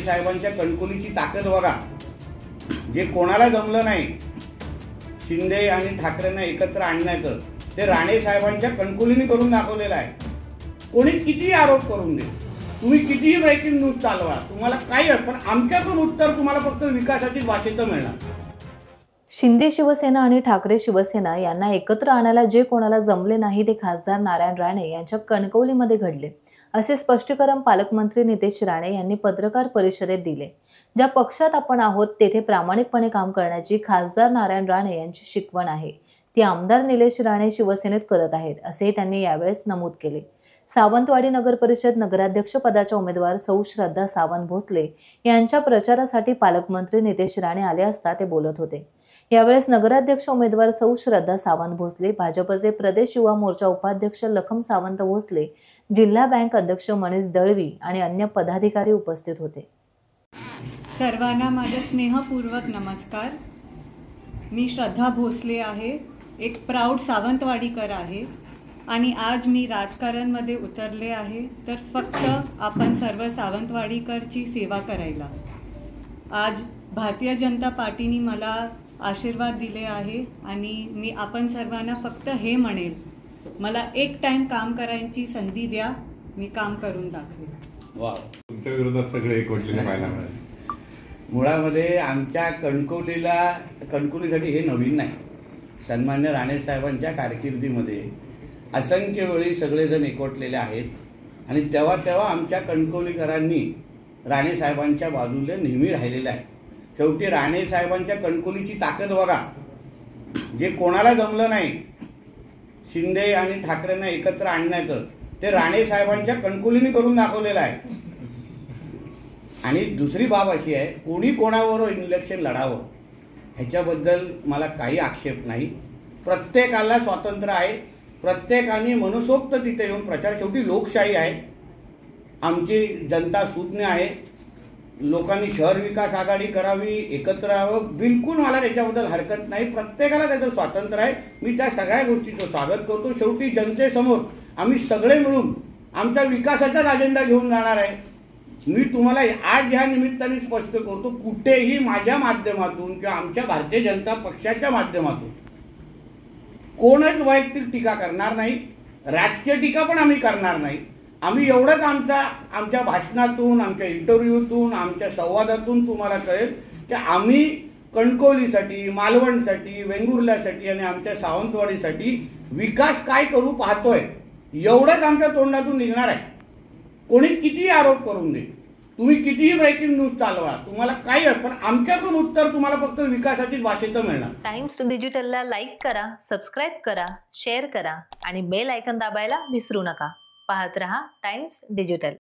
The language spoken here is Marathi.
साहेबांच्या कणकुलीची ताकद बघा. जे कोणाला जमलं नाही शिंदे आणि ठाकरेंना एकत्र आणण्याचं, ते राणे साहेबांच्या कणकुलीने करून दाखवलेलं आहे. कोणी कितीही आरोप करून दे, तुम्ही कितीही ब्रेकिंग न्यूज चालवा, तुम्हाला काही पण आमच्याकडून उत्तर तुम्हाला फक्त विकासाची भाषेत मिळणार. शिंदे शिवसेना आणि ठाकरे शिवसेना यांना एकत्र आणायला जे कोणाला जमले नाही ते खासदार नारायण राणे यांच्या कणकवलीमध्ये घडले, असे स्पष्टीकरण पालकमंत्री नितेश राणे यांनी पत्रकार परिषदेत दिले. ज्या पक्षात आपण आहोत तेथे प्रामाणिकपणे काम करण्याची खासदार नारायण राणे यांची शिकवण आहे, ती आमदार निलेश राणे शिवसेनेत करत आहेत, असे त्यांनी यावेळेस नमूद केले. सावंतवाडी नगर परिषद नगराध्यक्ष पदाच्या उमेदवार सौ श्रद्धा सावंत भोसले यांच्या प्रचारासाठी पालकमंत्री नितेश राणे आले असता ते बोलत होते. यावेळेस नगराध्यक्ष उमेदवार सौ श्रद्धा सावंत भोसले, भाजपचे प्रदेश युवा मोर्चा उपाध्यक्ष लखम सावंत भोसले, जिल्हा बँक अध्यक्ष मनीष दळवी आणि अन्य पदाधिकारी उपस्थित होते. सर्वांना माझा स्नेहपूर्वक नमस्कार. मी श्रद्धा भोसले आहे, एक प्राऊड सावंतवाडीकर आहे आणि आज मी राजकारणमध्ये उतरले आहे तर फक्त आपण सर्व सावंतवाडीकरची सेवा करायला. आज भारतीय जनता पार्टीने मला आशीर्वाद दिले आहे आणि मी आपण सर्वांना फक्त हे म्हणेल, मला एक टाइम काम करायची संधी द्या, मी काम करून दाखवेल. वाव, तुमच्या विरोधात सगळे एकवटलेले पाहायला मिळाले. मुळामध्ये आमच्या कणकुलीसाठी हे नवीन नाही. सन्मान्य राणे साहेबांच्या कारकिर्दीमध्ये असंख्य वेळी सगळेजण एकवटलेले आहेत आणि तेव्हा तेव्हा आमच्या कणकवलीकरांनी राणे साहेबांच्या बाजूला नेहमी राहिलेलं आहे. शेवटी राणे साहेबांच्या कणकुलीची ताकद बघा. जे कोणाला जमलं नाही शिंदे आणि ठाकरेंना एकत्र आणण्याचं, ते राणे साहेबांच्या कणकुलीने करून दाखवलेलं आहे. आणि दुसरी बाब अशी आहे, कोणी कोणावर इलेक्शन लढावं ह्याच्याबद्दल मला काही आक्षेप नाही. प्रत्येकाला स्वातंत्र्य आहे, प्रत्येकाने मनसोक्त तिथे येऊन प्रचार, शेवटी लोकशाही आहे, आमची जनता सुज्ञ आहे. लोकांनी शहर विकास आघाडी करावी, एकत्र यावं, बिलकुल मला त्याच्याबद्दल हरकत नाही. प्रत्येकाला त्याचं स्वातंत्र्य आहे. मी त्या सगळ्या गोष्टीचं स्वागत करतो. शेवटी जनतेसमोर आम्ही सगळे मिळून आमच्या विकासाचाच अजेंडा घेऊन जाणार आहे. मी तुम्हाला आज ह्या निमित्ताने स्पष्ट करतो, कुठेही माझ्या माध्यमातून किंवा आमच्या भारतीय जनता पक्षाच्या माध्यमातून कोणच वैयक्तिक टीका करणार नाही, राजकीय टीका पण आम्ही करणार नाही. आम्ही एवढंच आमच्या भाषणातून, आमच्या इंटरव्ह्यूतून, आमच्या संवादातून तुम्हाला कळेल की आम्ही कणकवलीसाठी, मालवणसाठी, वेंगुर्ल्यासाठी आणि आमच्या सावंतवाडीसाठी विकास काय करू पाहतोय, एवढंच आमच्या तोंडातून निघणार आहे. कोणी कितीही आरोप करून दे, तुम्ही कितीही ब्रेकिंग न्यूज चालवा, तुम्हाला काही पण आमच्याकडून उत्तर तुम्हाला फक्त विकासाची भाषेत मिळणार. टाइम्स डिजिटलला लाईक करा, सबस्क्राईब करा, शेअर करा आणि बेल आयकॉन दाबायला विसरू नका. पाहत रहा टाइम्स डिजिटल.